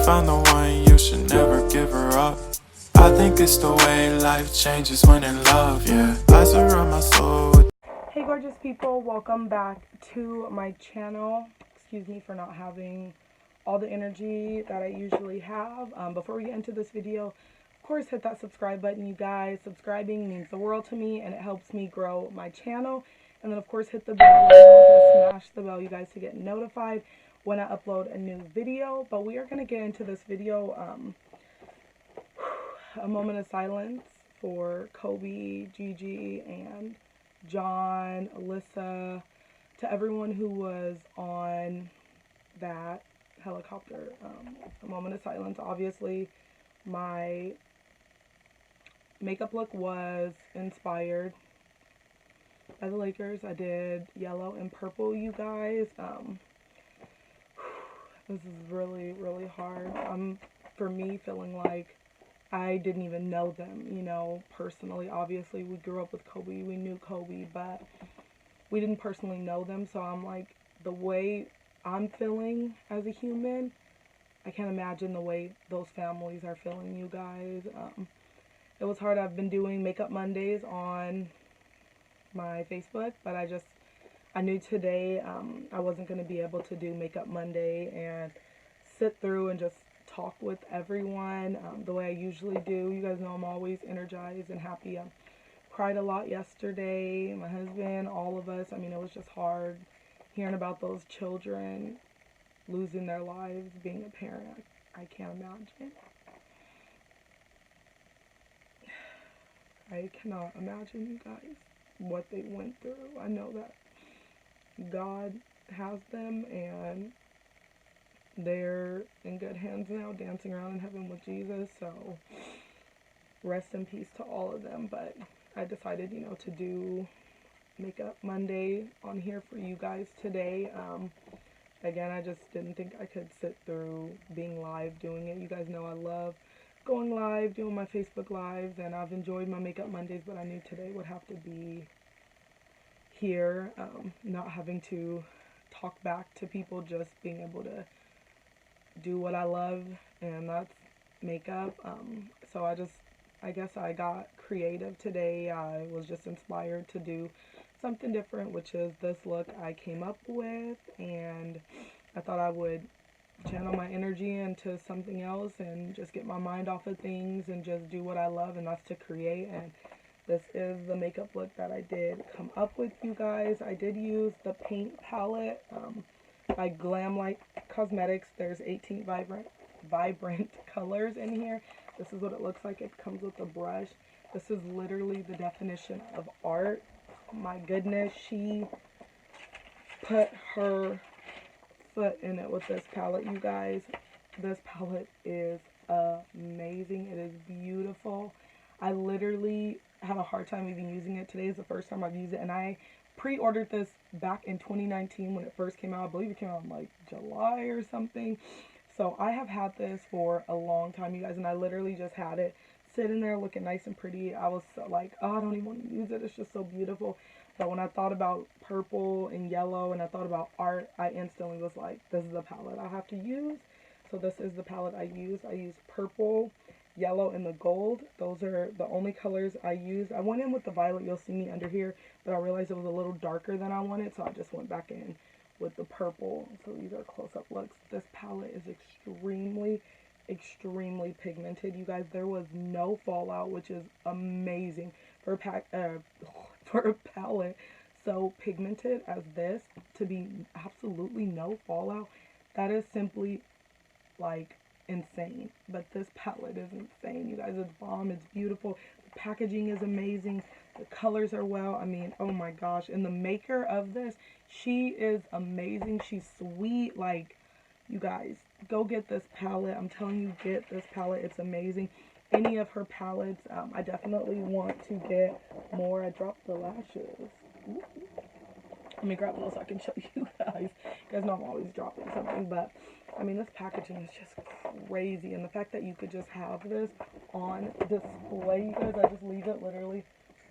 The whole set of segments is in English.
found the one, you should never give her up. I think it's the way life changes when in love, yeah. I surround my soul with... Hey gorgeous people, welcome back to my channel. Excuse me for not having all the energy that I usually have. Before we get into this video, of course hit that subscribe button, you guys. Subscribing means the world to me and it helps me grow my channel. And then of course hit the bell, smash the bell, you guys, to get notified when I upload a new video. But we are going to get into this video, a moment of silence for Kobe, Gigi, and John, Alyssa, to everyone who was on that helicopter. A moment of silence. Obviously, my makeup look was inspired by the Lakers. I did yellow and purple, you guys. This is really, really hard. For me, feeling like I didn't even know them, you know, personally. Obviously, we grew up with Kobe, we knew Kobe, but we didn't personally know them. So I'm like, the way I'm feeling as a human, I can't imagine the way those families are feeling, you guys. It was hard. I've been doing Makeup Mondays on my Facebook, but I knew today I wasn't going to be able to do Makeup Monday and sit through and just talk with everyone the way I usually do. You guys know I'm always energized and happy. I cried a lot yesterday, my husband, all of us. I mean, it was just hard hearing about those children losing their lives, being a parent. I can't imagine. I cannot imagine, you guys, what they went through. I know that God has them and they're in good hands now, dancing around in heaven with Jesus. So rest in peace to all of them. But I decided, you know, to do Makeup Monday on here for you guys today. Again, I just didn't think I could sit through being live doing it. You guys know I love going live, doing my Facebook lives, and I've enjoyed my Makeup Mondays, but I knew today would have to be here, not having to talk back to people, just being able to do what I love, and that's makeup. So I guess I got creative today. I was just inspired to do something different, which is this look I came up with, and I thought I would channel my energy into something else and just get my mind off of things and just do what I love, and that's to create. And this is the makeup look that I did come up with, you guys. I did use the paint palette by Glamlite Cosmetics. There's 18 vibrant colors in here. This is what it looks like. It comes with a brush. This is literally the definition of art. My goodness, she put her foot in it with this palette, you guys. This palette is amazing. It is beautiful. I literally had a hard time even using it. Today is the first time I've used it, and I pre-ordered this back in 2019 when it first came out. I believe it came out in like July or something. So I have had this for a long time, you guys, and I literally just had it sitting there looking nice and pretty. I was so like, oh, I don't even want to use it. It's just so beautiful. But when I thought about purple and yellow and I thought about art, I instantly was like, this is the palette I have to use. So this is the palette I use. I use purple, yellow, and the gold. Those are the only colors I used. I went in with the violet, you'll see me under here, but I realized it was a little darker than I wanted, so I just went back in with the purple. So these are close-up looks. This palette is extremely pigmented, you guys. There was no fallout, which is amazing for a palette so pigmented as this, to be absolutely no fallout. That is simply like insane. But this palette is insane, you guys. It's bomb. It's beautiful. The packaging is amazing. The colors are well. I mean, oh my gosh. And the maker of this, she is amazing. She's sweet. Like, you guys, go get this palette. I'm telling you, get this palette. It's amazing. Any of her palettes, I definitely want to get more. I dropped the lashes. Ooh. Let me grab those so I can show you guys. You guys know I'm always dropping something, but I mean, this packaging is just crazy. And the fact that you could just have this on display, you guys, I just leave it literally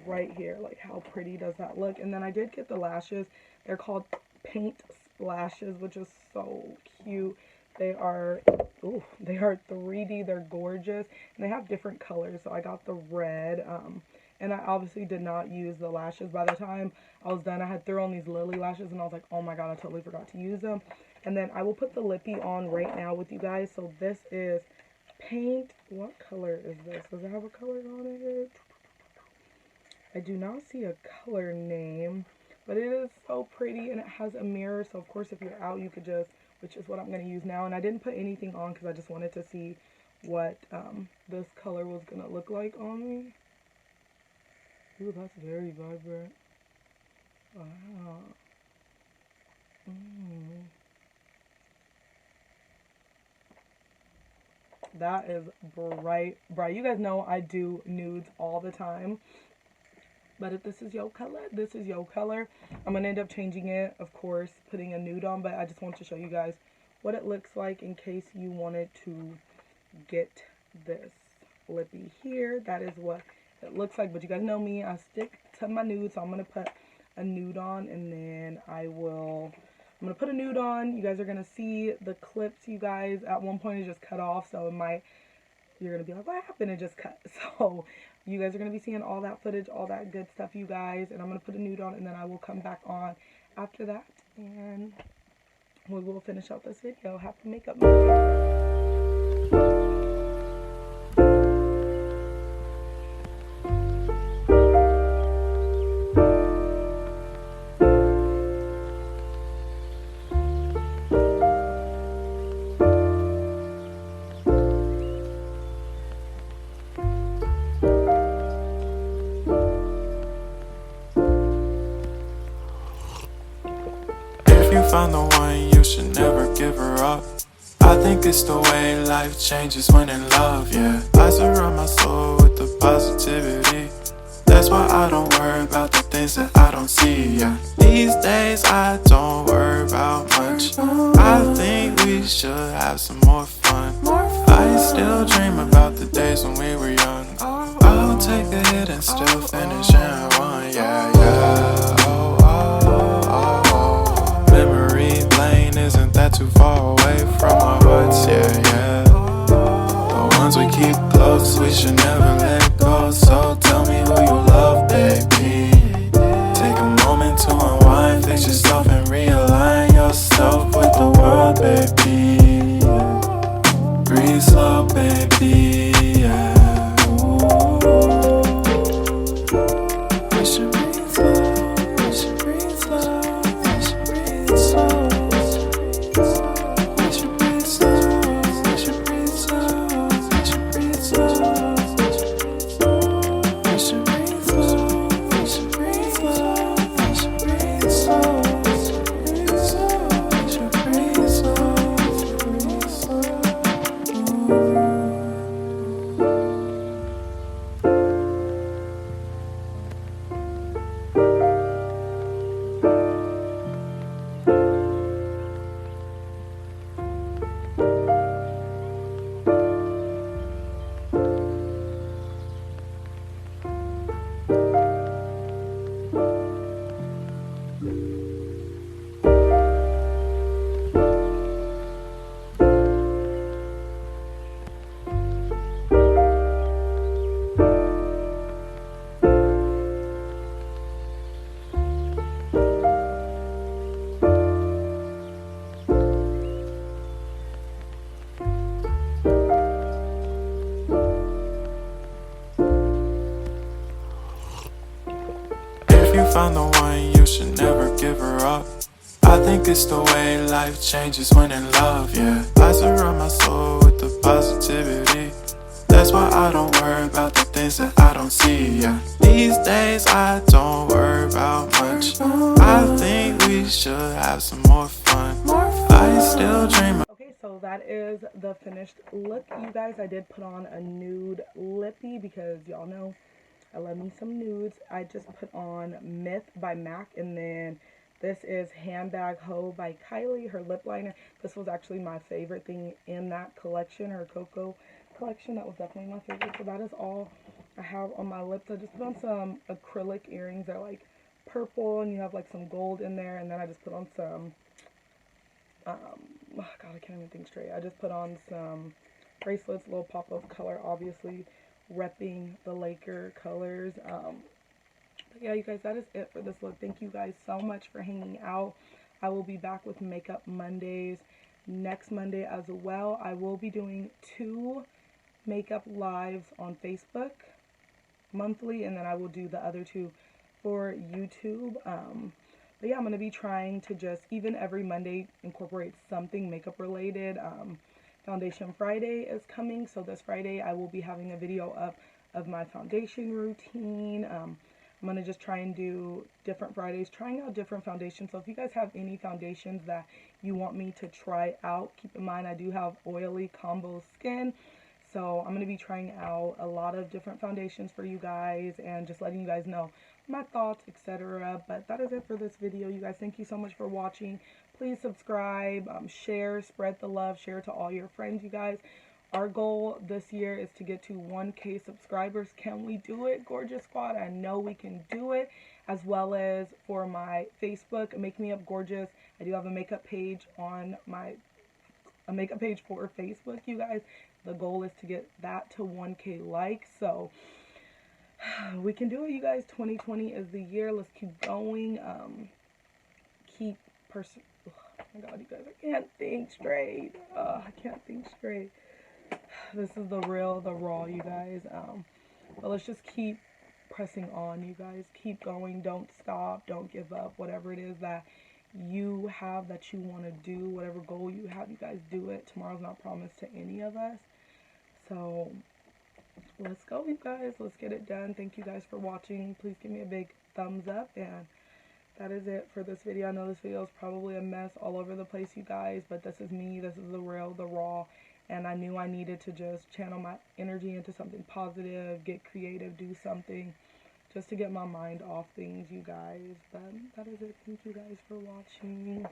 right here. Like, how pretty does that look? And then I did get the lashes. They're called Paint Splashes, which is so cute. They are, ooh, they are 3D. They're gorgeous, and they have different colors. So I got the red, and I obviously did not use the lashes. By the time I was done, I had thrown on these lily lashes, and I was like, oh my god, I totally forgot to use them. And then I will put the lippy on right now with you guys. So this is Paint. What color is this? Does it have a color on it? I do not see a color name, but it is so pretty, and it has a mirror. So of course, if you're out, you could just, which is what I'm going to use now. And I didn't put anything on because I just wanted to see what this color was going to look like on me. Ooh, that's very vibrant. Wow. That is bright, bright. You guys know I do nudes all the time. But if this is your color, this is your color. I'm going to end up changing it, of course, putting a nude on. But I just want to show you guys what it looks like in case you wanted to get this lippy here. That is what it looks like. But you guys know me. I stick to my nude. So I'm going to put a nude on. And then I'm going to put a nude on. You guys are going to see the clips, you guys. At one point, it just cut off. So it might... You're going to be like, what happened? It just cut. So you guys are going to be seeing all that footage, all that good stuff, you guys. And I'm going to put a nude on, and then I will come back on after that. And we will finish out this video. Happy makeup movie. If you found the one, you should never give her up. I think it's the way life changes when in love, yeah. I surround my soul with the positivity. That's why I don't worry about the things that I don't see, yeah. These days I don't worry about much. I think we should have some more fun. I still dream about the days when we were young. I'll take a hit and still finish in one, yeah, yeah. Oh, oh, oh, oh. Memory lane isn't that too far away from our hearts, yeah, yeah. The ones we keep close, we should never let go. So tell me who you love, baby. Take a moment to unwind, fix yourself and realign yourself with the world, baby. Breathe slow, baby, yeah. We should breathe slow, we should breathe slow, we should breathe slow. We should breathe slow, we should breathe slow, we should breathe slow. We should breathe slow, we should breathe slow, we should breathe slow. We should breathe slow, breathe slow. If you found the one, you should never give her up. I think it's the way life changes when in love, yeah. I surround my soul with the positivity. That's why I don't worry about the things that I don't see, yeah. These days I don't worry about much. I think we should have some more fun. I still dream. Okay, so that is the finished look, you guys. I did put on a nude lippy because y'all know I love me some nudes. I just put on Myth by MAC, and then this is Handbag Ho by Kylie, her lip liner. This was actually my favorite thing in that collection, her Cocoa collection. That was definitely my favorite. So that is all I have on my lips. I just put on some acrylic earrings. They're like purple, and you have like some gold in there. And then I just put on some oh God, I can't even think straight. I just put on some bracelets, a little pop of color, obviously repping the Laker colors. But yeah, you guys, that is it for this look. Thank you guys so much for hanging out. I will be back with Makeup Mondays next Monday as well. I will be doing 2 makeup lives on Facebook monthly, and then I will do the other 2 for YouTube. But yeah, I'm going to be trying to just, even every Monday, incorporate something makeup related. Foundation Friday is coming, so this Friday I will be having a video up of my foundation routine. I'm going to just try and do different Fridays, trying out different foundations. So if you guys have any foundations that you want me to try out, keep in mind I do have oily combo skin. So I'm going to be trying out a lot of different foundations for you guys and just letting you guys know my thoughts, etc. But that is it for this video, you guys. Thank you so much for watching. Please subscribe, share, spread the love, share to all your friends, you guys. Our goal this year is to get to 1K subscribers. Can we do it, Gorgeous Squad? I know we can do it. As well as for my Facebook, Make Me Up Gorgeous. I do have a makeup page on a makeup page for Facebook, you guys. The goal is to get that to 1K likes. So we can do it, you guys. 2020 is the year. Let's keep going. Oh my God, you guys, I can't think straight. I can't think straight. This is the real, the raw, you guys. But let's just keep pressing on, you guys. Keep going. Don't stop. Don't give up. Whatever it is that you have that you want to do, whatever goal you have, you guys do it. Tomorrow's not promised to any of us. So let's go, you guys. Let's get it done. Thank you guys for watching. Please give me a big thumbs up, and that is it for this video. I know this video is probably a mess all over the place, you guys, but this is me. This is the real, the raw, and I knew I needed to just channel my energy into something positive, get creative, do something just to get my mind off things, you guys. But that is it. Thank you guys for watching.